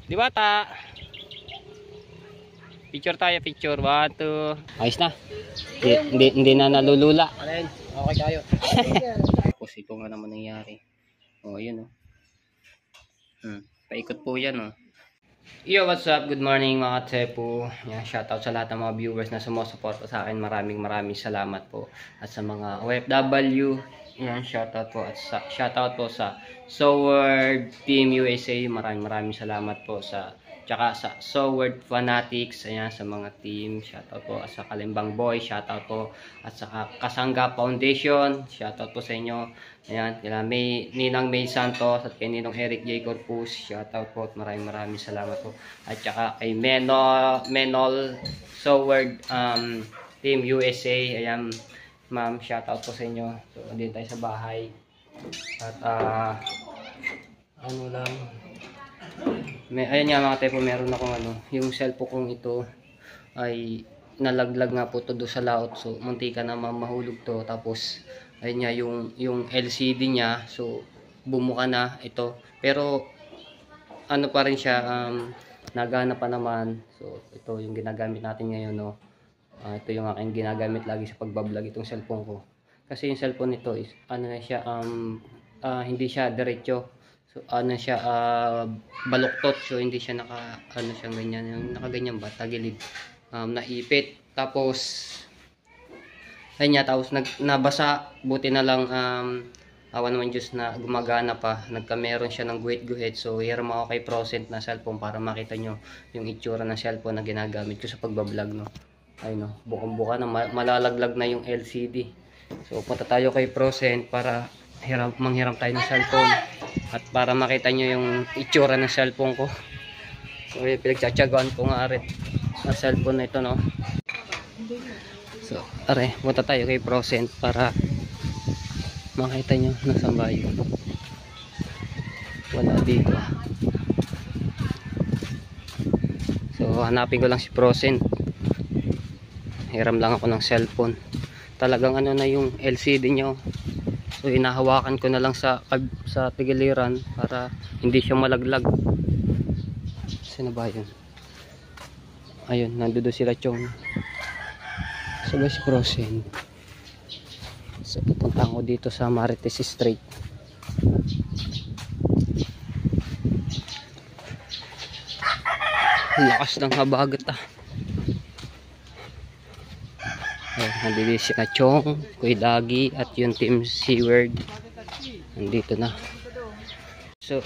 Diwata. Picture tayo, picture. 1, 2. Ayos na. Hindi na nalulula. Alin? Okay tayo. Tapos ito nga naman nangyari. Oh, yun oh. Paikot po yan oh. Yo, what's up? Good morning mga tepo. Yan, shoutout sa lahat ng mga viewers na sumusuporta sa akin. Maraming salamat po. At sa mga OFW, yan, shoutout po. At shoutout po sa Sword Team USA. Maraming salamat po sa tsaka sa Sword Fanatics. Ayan, sa mga team. Shoutout po. At sa Kalimbang Boy, shoutout po. At sa Kasangga Foundation, shoutout po sa inyo. Ayan, kila Ninang May Santos at kay Ninong Eric J. Corpus, shoutout po at maraming salamat po. At saka kay Menol Sword Team USA, ayan ma'am, shoutout po sa inyo. So, andito tayo sa bahay. At ano lang, ayan nga mga tepo, meron akong yung cellphone kong ito ay nalaglag nga po to do sa laot. So, muntika na mahulog to. Tapos, ayun nga, yung LCD niya, so bumuka na ito, pero ano pa rin siya, nagana pa naman. So ito yung ginagamit natin ngayon, no. Ito yung aking ginagamit lagi sa pagbablog, itong cellphone ko, kasi yung cellphone nito is ano na siya, hindi siya diretso. So ano siya, baluktot. So hindi siya siya ganyan, yung nakaganyan ba, tagilid, naipit. Tapos ayun niya, tapos nabasa. Buti na lang, awan naman Diyos na gumagana pa. Meron siya ng guhit-guhit. So hiram ako kay Procent na cellphone para makita nyo yung itsura ng cellphone na ginagamit ko sa pagbablog, no. Ayun, no, bukang-buka na, malalaglag na yung LCD. So punta tayo kay Procent para manghiram tayo ng cellphone at para makita nyo yung itsura ng cellphone ko. So pinagtsatsagaan ko nga rin na cellphone na ito, no. So, punta tayo kay Procent para makita nyo nasaan ba yun. Wala dito. So, hanapin ko lang si Procent. Hiram lang ako ng cellphone. Talagang na yung LCD nyo. So, hinahawakan ko na lang sa tigiliran para hindi siya malaglag. Sino ba yun? Ayun, nandoon sila chong. So guys, Procent. So pupunta ko dito sa Marites Street. Lakas ng habagat Ayun, nandito si Chong, Kuy Dagi at yung Team Seaward. Nandito na. So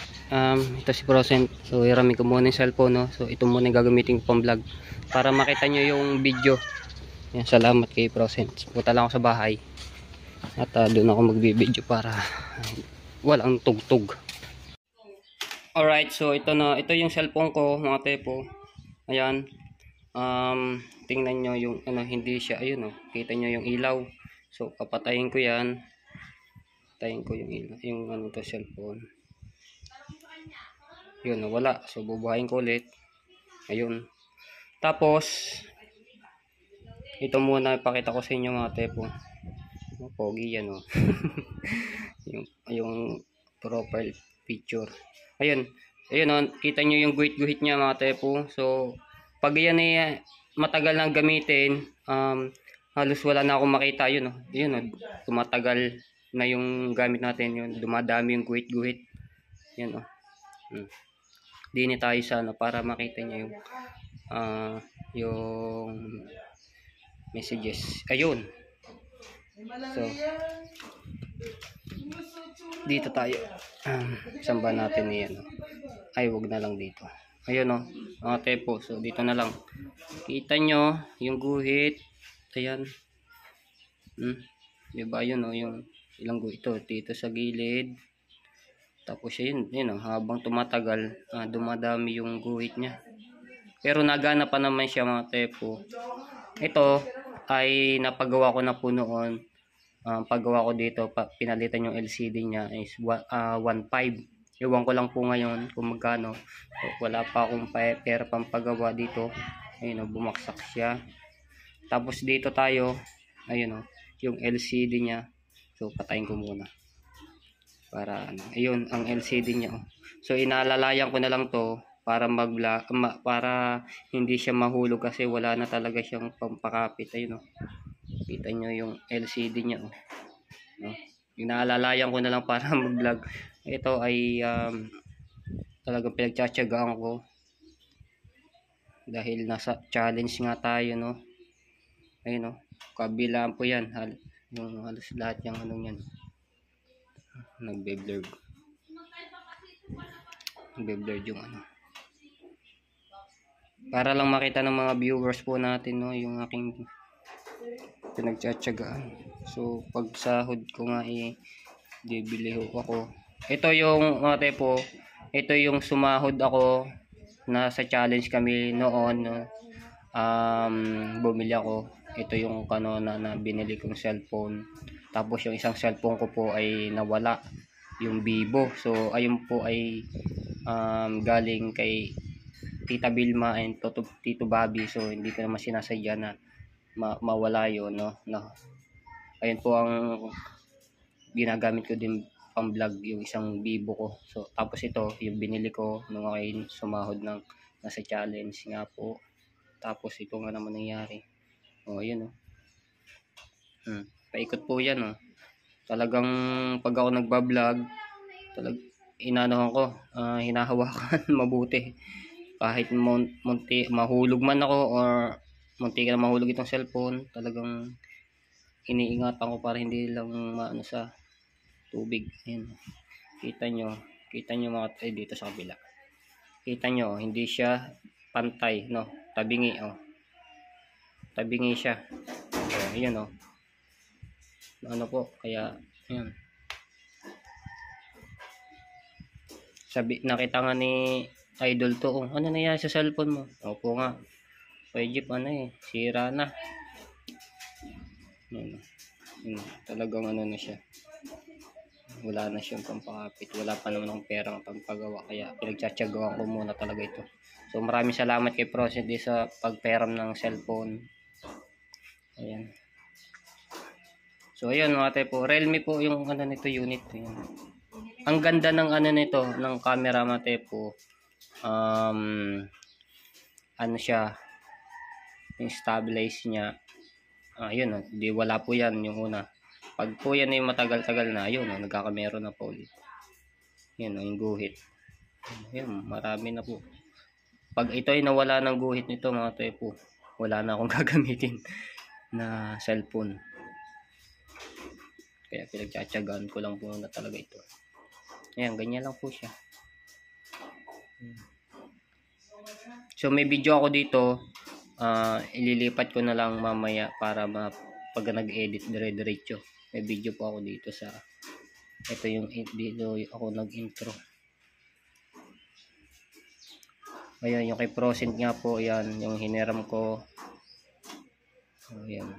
ito si Procent. So hiramin ko muna yung cellphone, no? So ito muna yung gagamitin ko pang vlog para makita nyo yung video. Yan, salamat kay Procent. Punta lang ako sa bahay at doon ako magbibideo para walang tugtog. Alright, so ito yung cellphone ko mga tepo. Ayan, tingnan nyo yung hindi siya, ayun, kita nyo yung ilaw. So papatayin ko yan. Patayin ko yung ilaw, yung to cellphone. Yun, wala. So bubuhayin ko ulit. Ayun. Tapos ito muna ipakita ko sa inyo mga tepo. Pogi yan, oh. yung profile picture. Ayun, kita nyo yung guhit-guhit niya mga tepo. So pag yan ay matagal nang gamitin, halos wala na akong makita. Yun, tumatagal na yung gamit natin. Yun, dumadami yung guhit-guhit. Yan, Dini tayo sa para makita nyo yung messages. Ayun. So dito tayo. Samba natin yan. Ay, wag na lang dito. Ayun, mga tepo. So dito na lang. Kita nyo yung guhit. Ayan. Diba yun, yung ilang guhit ito. Dito sa gilid. Tapos yun, habang tumatagal, dumadami yung guhit niya. Pero nagana pa naman siya mga tepo. Ito ay napagawa ko na po noon. Paggawa ko dito, pinalitan yung LCD niya is 1.5. Iwan ko lang po ngayon kung magkano. So, wala pa akong pera pang paggawa dito. Ayun, bumaksak siya. Tapos dito tayo, ayun, yung LCD niya. So patayin ko muna. Para ayun ang LCD niya. So inalalayan ko na lang to para para hindi siya mahulog kasi wala na talaga siyang pampakapit. Ayun, oh. Kita nyo yung LCD niya, oh. No? Inaalalayan ko na lang para mag-vlog. Ito ay talagang pinagtsatsagaan ko dahil nasa challenge nga tayo, no. Ayun, no. Kabilaan po yan, yung halos lahat yung ano yan. Nagbe-blur yung ano, para lang makita ng mga viewers po natin, no, yung aking pinagtsatsagaan. So pag sahod ko nga bibili ho ako. Ito yung ate po, ito yung sumahod ako, nasa challenge kami noon, no. Bumili ako. Ito yung Canon na binili kong cellphone. Tapos yung isang cellphone ko po ay nawala, yung Vivo. So ayun po ay galing kay Tita Vilma and Tito Bobby. So hindi ko naman sinasadya na mawala yun, no. Ayun po ang ginagamit ko din pang vlog, yung isang Vivo ko. So tapos ito yung binili ko nung ako sumahod ng nasa challenge nga po. Tapos ito nga naman nangyari. Oh, ayun, oh. Paikot po yan, oh. Talagang pag ako nagba-vlog, inaanohan ko, hinahawakan mabuti. Kahit mahulog man ako or munti ka na mahulog itong cellphone, talagang iniingatan ko para hindi lang maano sa tubig. Ayan. Kita nyo mga dito sa kabila. Kita nyo, hindi siya pantay, no. Tabingi, oh. Tabingi siya. So, ayan, oh. Ano po, kaya ayan. Nakita nga ni Idol to, oh, ano na yan sa cellphone mo? Opo nga. Jeep, sira na. Talagang ano na siya. Wala na siyang pampakapit. Wala pa naman akong perang pampagawa. Kaya pinagtsatsagawan ko muna talaga ito. So maraming salamat kay Proset sa pagperam ng cellphone. Ayan. So ayan mga ate po. Realme po yung ano nito unit. Ayan. Ang ganda ng ano nito, ng camera mga ate po. Ano siya, yung stabilize niya, yun, di wala po yan yung una. Pag po yan ay matagal-tagal na, yun, nagkakamero na po ulit. Yun, yung guhit. Yun, marami na po. Pag ito ay nawala ng guhit nito mga tayo po, wala na akong gagamitin na cellphone. Kaya pinagtsatsagaan ko lang po na talaga ito. Ayan, ganyan lang po siya. So may video ako dito, ililipat ko na lang mamaya para pag nag-edit dire-diretso. May video po ako dito sa ito yung dito ako nag-intro. Ayun, yung kay Prosent nga po, yan yung hiniram ko. Ayan.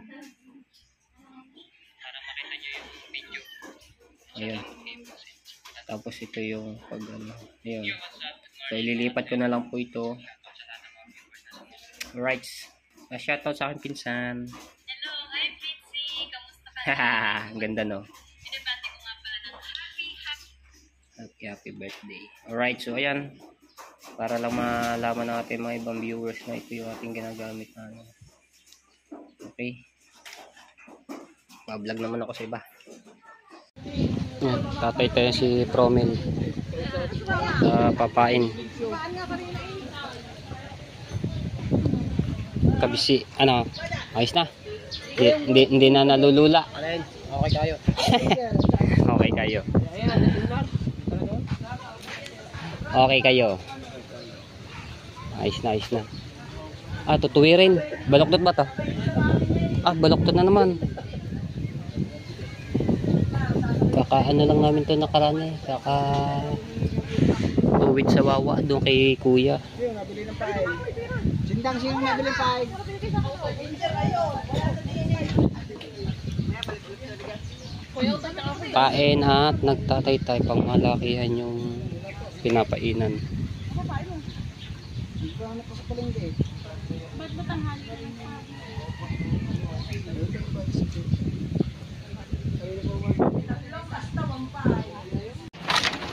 Para makita nyo yung video. Ayan. Tapos ito yung pag ano. Ayan. So ililipat ko na lang po ito. Alright. Shoutout sa aking pinsan. Hello, hi Pinsi. Kamusta ka? Haha, ang ganda no. Binabati ko nga pala ng happy birthday. Alright, so ayan. Para lang malaman natin mga ibang viewers na ito yung ating ginagamit na ano. Okay. Bablog naman ako sa iba. Yan, tatay tayo si Promel. Papain. Kabisi, ano, ayos na. Hindi na nalulula. Okay kayo. Okay kayo. Okay kayo. Ayos na. Tutuwirin. Baloktot ba to? Baloktot na naman. Ano lang namin to nakaraan eh. Uwit sa Wawa doon kay Kuya. Sino nabili ng paig? Sindang sino nabili ng paig? Pain at nagtatay-tay pang malakihan yung pinapainan.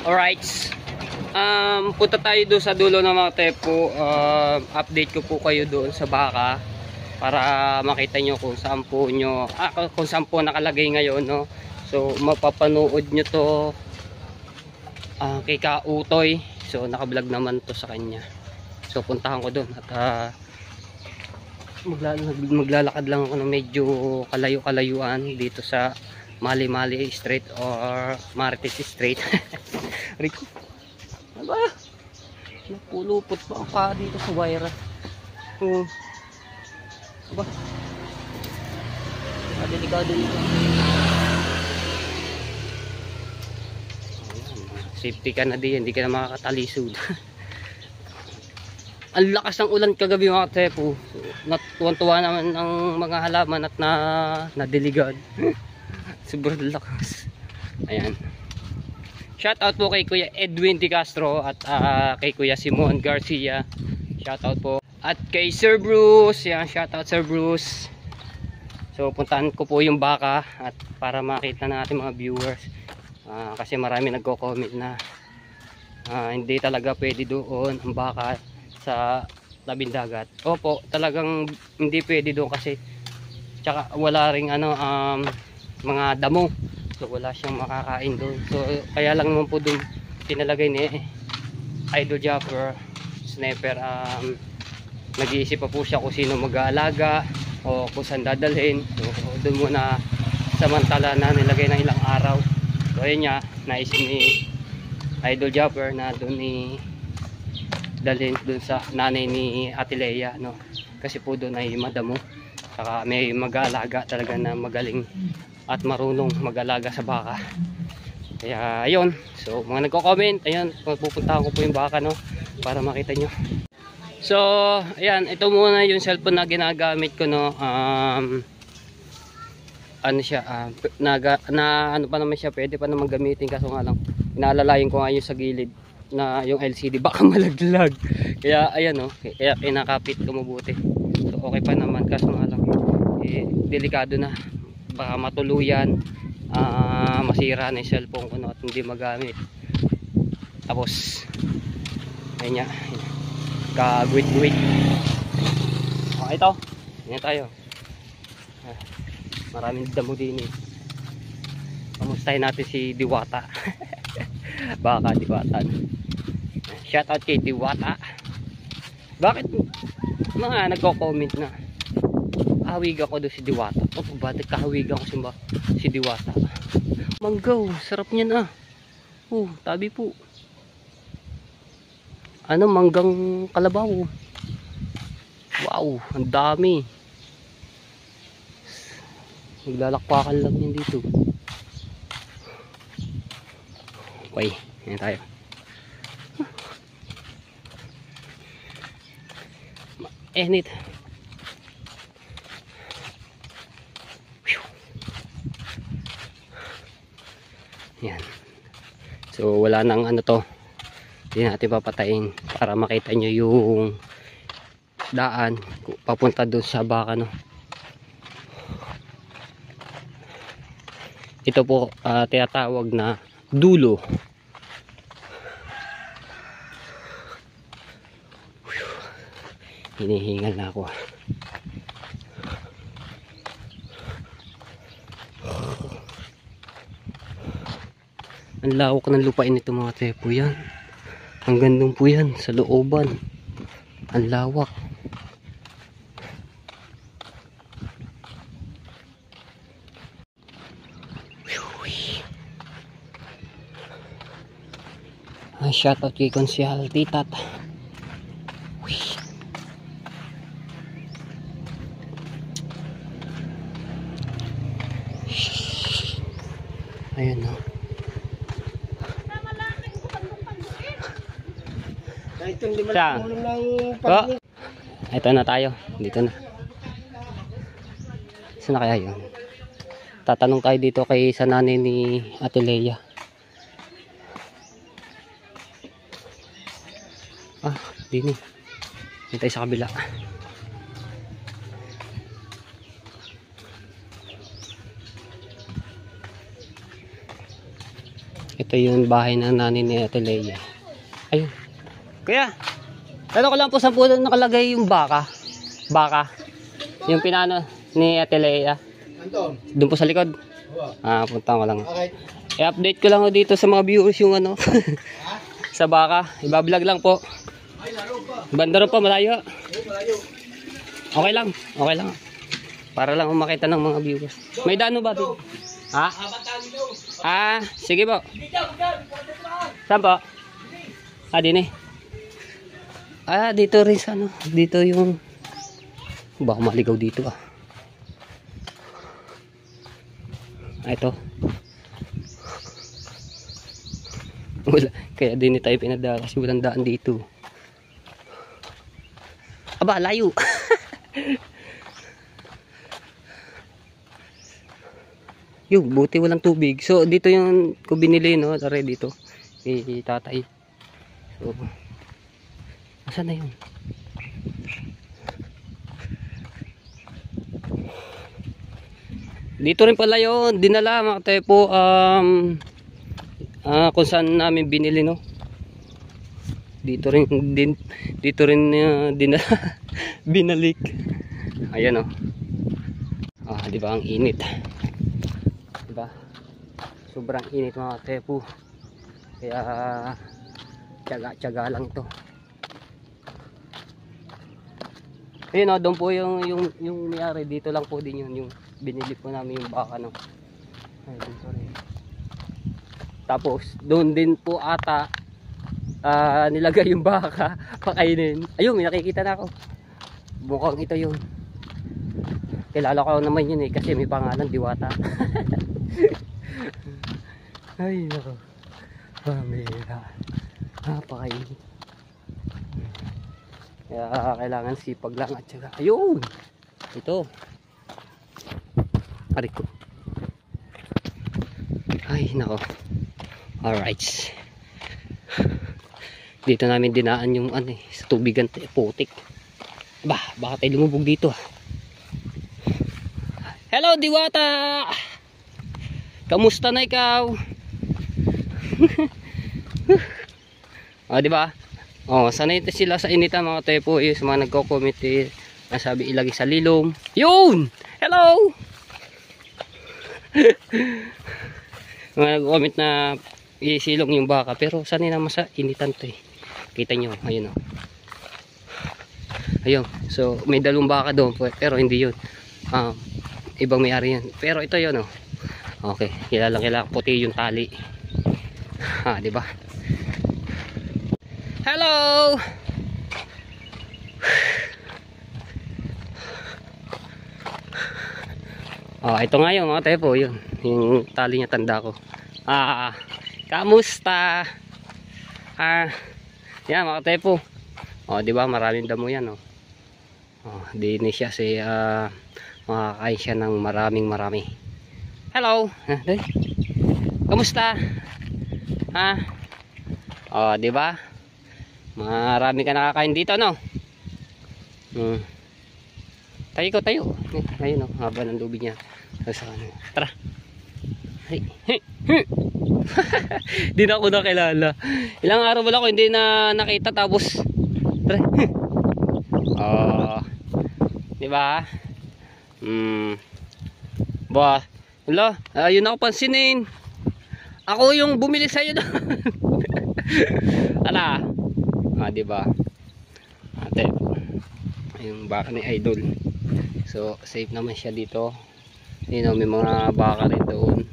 Alright. Punta tayo doon sa dulo ng mga tepo. Update ko po kayo doon sa baka para makita nyo kung saan po nakalagay ngayon, no? So mapapanood nyo to kay Kautoy. So naka-vlog naman to sa kanya. So puntahan ko doon at maglalakad lang ako ng medyo kalayo-kalayuan dito sa Mali-Mali Street or Marites Street. Rico, ano ba? Napulupot pa ang paa dito sa wire. Aba, delikado dito. Safety ka na din, hindi ka na makakatalisod. Ang lakas ng ulan kagabi mga tepo. So, natuwan-tuwa naman ang mga halaman at nadiligan. Sobrang lakas. Ayan. Shout out po kay Kuya Edwin Di Castro at kay Kuya Simon Garcia. Shout out po. At kay Sir Bruce. Yan, shout out Sir Bruce. So puntahan ko po yung baka at para makita natin mga viewers. Kasi marami nagko-comment na hindi talaga pwede doon ang baka sa labing dagat. Opo, talagang hindi pwede doon kasi tsaka wala ring mga damo. So wala siyang makakain doon. So kaya lang naman po doon tinalagay ni Idol Japper Sniper. Nag-iisip pa po siya kung sino mag-aalaga o kung saan dadalhin. So doon muna samantala na nilagay ng ilang araw. So ayun nga, naisip ni Idol Japper na doon dalhin doon sa nanay ni Ate Leia, no? Kasi po doon ay madamo. Saka may mag-aalaga talaga na magaling at marunong mag-alaga sa baka. Kaya ayun. So mga nagko-comment, ayun, pupuntahan ko po yung baka, no? Para makita nyo. So ayan, ito muna yung cellphone na ginagamit ko, no? Ano siya, ano pa naman siya, pwede pa naman gamitin, kaso nga lang inaalalayan ko nga yung sa gilid na yung LCD baka malaglag. Kaya ayan, no, kaya kinakapit ko mabuti. So okay pa naman, kaso nga lang delikado na, baka matuluyan, masira na yung cellphone ko, no, at hindi magamit. Tapos ayun nga, kagwit-gwit. Ito, yan tayo. Maraming damo din eh. Kamustahin natin si Diwata. Baka Diwata. Shout out kay Diwata. Bakit mga nagko-comment na hawig ako doon si Diwata? O ba nagkahawigan ko si Diwata? Manggaw, sarap niyan ah. Tabi po. Ano, manggang kalabaw. Wow, ang dami. Maglalakpakan lang yan dito. Okay, yan tayo. Enit. Yan. So wala nang ano to. Hindi natin papatayin para makita nyo yung daan papunta doon sa baka, no. Ito po tinatawag na dulo. Hinihingal na ako. Ang lawak ng lupain nito mga tepo yan. Ang gandong po yan sa looban. Ang lawak. Shoutout kay Konsyal Titat. Ayun, no. Ito na tayo. Dito na. Saan na kaya yun? Tatanong tayo dito kay sa nanay ni Ate Leia. Dini. Dito sa kabila. Ito yung bahay ng nanay ni Ate Leia. Ayun. Kaya, ano ko lang po, saan po nakalagay yung baka? Baka. Yung pinano ni Ate Lea. Anton. Doon po sa likod. Oo. Punta ko lang. Okay. I-update ko lang ho dito sa mga viewers yung ano. Sa baka. Ibablog lang po. Ay, laro pa. Banda rin pa, malayo. Oo, malayo. Okay lang. Okay lang. Para lang makita ng mga viewers. May dano ba dito? Ha? Sige po. Saan po? Din eh. Dito rin sa ano. Dito yung... Baka maligaw dito ito. Wala. Kaya din tayo pinadala kasi walang daan dito. Aba, layo. Yung buti walang tubig. So dito yung ko binili no, tare dito. Tatay. So asan na yun? Dito rin pala yun, dinala mga tepo kung saan namin binili no. Dito rin dinala binalik. Ayan oh. Di ba ang init? Di ba? Sobrang init mga tepo. Kaya tiyaga lang to. Ayun oh, doon po yung may-ari dito lang po din yun yung binili po namin yung baka no. Ay, sorry. Tapos doon din po ata nilagay yung baka pakainin. Ayun, may nakikita na ako. Mukhang ito yun. Kilala ko naman yun kasi may pangalan Diwata. Ay nako. Pamira. Pakainin. Kaya kailangan sipag lang at saka ayun. Ito. Aray ko. Ay nako. Alright. Dito namin dinaan yung sa tubigan putik. Baka tayo lumubog dito. Hello Diwata. Kamusta na ikaw? Di ba? Sanay sila sa inita mga tepo. Sa mga nagko-comment nasabi ilagay sa lilong. Yun! Hello! Mga nag-comment na isilong yung baka pero sanay naman sa initan to kita nyo, ayun ayun, so may dalawang baka doon pero hindi yun ibang may-ari yan pero ito yun okay, kilala puti yung tali diba hello ito nga yung mga tepo yun yung tali niya tanda ko kamusta yan mga tepo diba maraming damo yan di ni siya makakain siya ng marami hello kamusta diba marami ka nakakain dito no tayo ayun haba ng lubid niya tara di na ako nakilala. Ilang araw wala ko hindi na nakita tapos di ba? Wala, ayun ako pansinin. Ako yung bumili sa iyo. Ala. Di ba? Ate. Yung baka ni Idol. So, safe naman siya dito. May mga baka rin doon.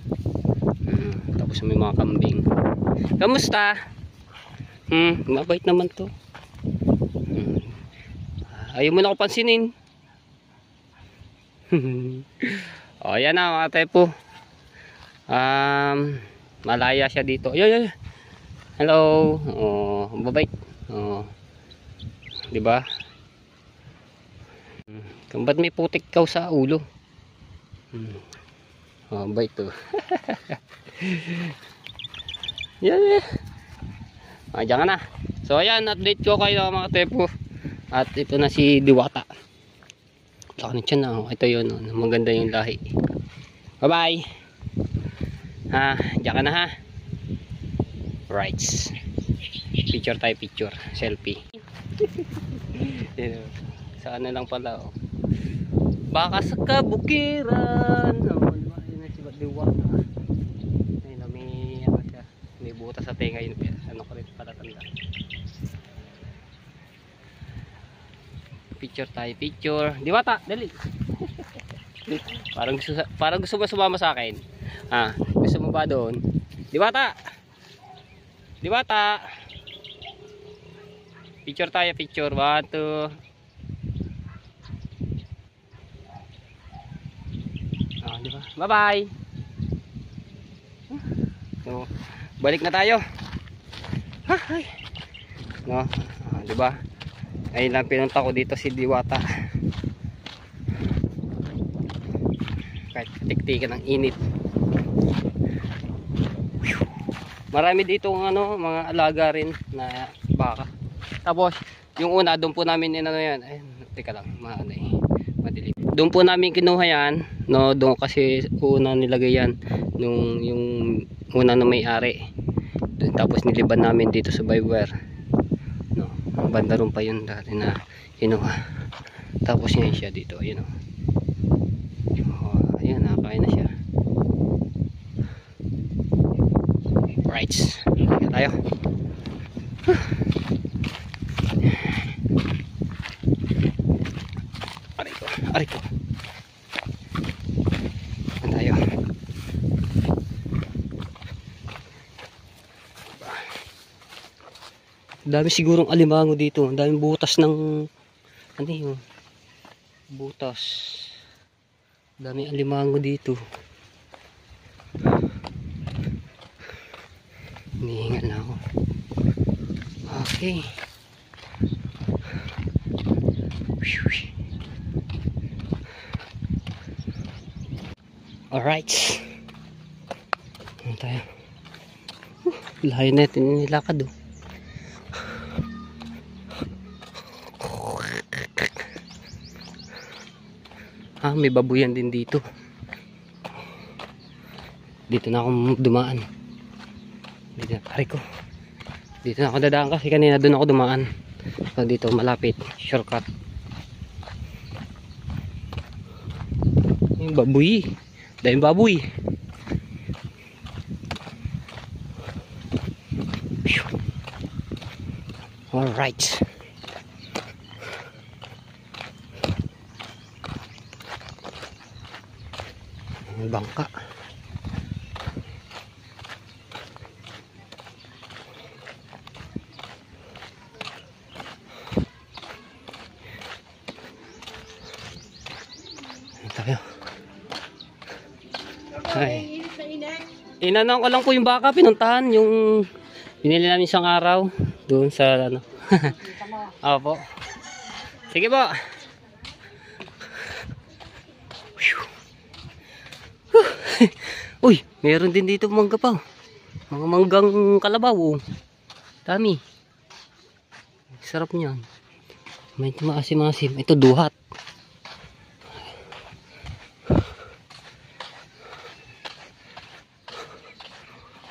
Tapos may mga kambing. Kamusta? Mabait naman to. Ayaw mo na ako pansinin. Yan na mga tepo. Malaya siya dito. Hello. Mabait. Diba? Ba't may putik ka sa ulo? Bait to. Diyan ka na. So ayan, update ko kayo mga tepo. At ito na si Diwata. Laki na siya na. Ito yun. Maganda yung lahi. Bye bye. Diyan ka na ha. Right. Picture tayo, picture. Selfie. Saan na lang pala, oh. Baka sa kabukiran. Oh, diba? Yun na si Diwata. Ayun na, may butas sa tenga yun. Ano ko rin pala tanda. Picture tayo, picture. Diwata, dali. Parang gusto mo sumama sa akin. Ah, gusto mo ba doon? Diwata. Diwata. Picture tayo, picture. 1, 2. Ah, di ba? Bye-bye. So, balik na tayo. Ay. No, ah, di ba? Ayun lang pinunta ko dito si Diwata. Kahit tiktikan ng init. Marami dito ano, mga alaga rin na baka. Tapos yung una doon po namin inano yan. Ay, teka lang, madilim. Doon po namin kinuha yan, no, doon kasi una nilagay yan nung yung una na may-ari. Tapos niliban namin dito sa Biware. No, banda ron pa yun dati na kinuha. Tapos yan siya dito, ayun oh. Oh, ayun, nakakain na siya. Right. Kaya tayo. Aray ko. Tayo. Dami sigurong alimango dito. Ang daming butas ng ano yun? Butas. Dami alimango dito. Hinihingal na ako. Okay. Alright. Ano tayo? Layo na ito nilakad oh. Ah, may babuyan din dito. Dito na ako dumaan. Dito na, pare ko. Dito na ako dadaan kasi kanina doon ako dumaan. So dito malapit, shortcut. Yung baboy. Dahil baboy. Alright. Bangka. Tayo. Ay. Inanong ko lang po yung baka, pinuntahan yung binili namin isang araw doon sa ano. Opo. Sige po. Uy, meron din dito mangga pa. Mga manggang kalabaw. Oh. Dami. Sarap niyan. May maasim-asim. Ito duhat.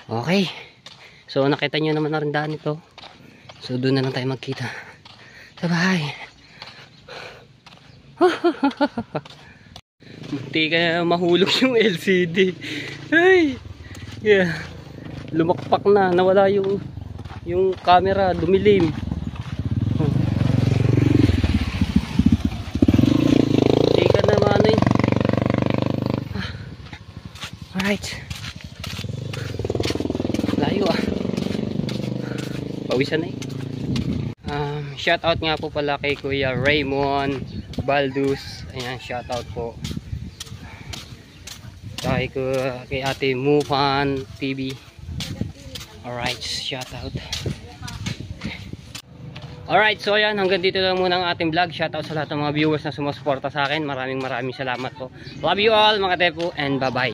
Okay. So nakita nyo naman na rin daan ito. So doon na lang tayo magkita. Sabay. Munti ka na mahulog yung LCD. Ay. Yeah. Lumakpak na. Nawala yung camera. Dumilim. Munti ka na ano eh. Alright. Layo ah. Pawisan na eh. Shout out nga po pala kay Kuya Raymond Baldus. Ayan, shout out po. Kay Ate Mufan TV. Alright, shout out. Alright, so ayan, hanggang dito lang muna ang ating vlog. Shout out sa lahat ng mga viewers na sumusuporta sa akin. Maraming salamat po. Love you all mga tepo and bye bye.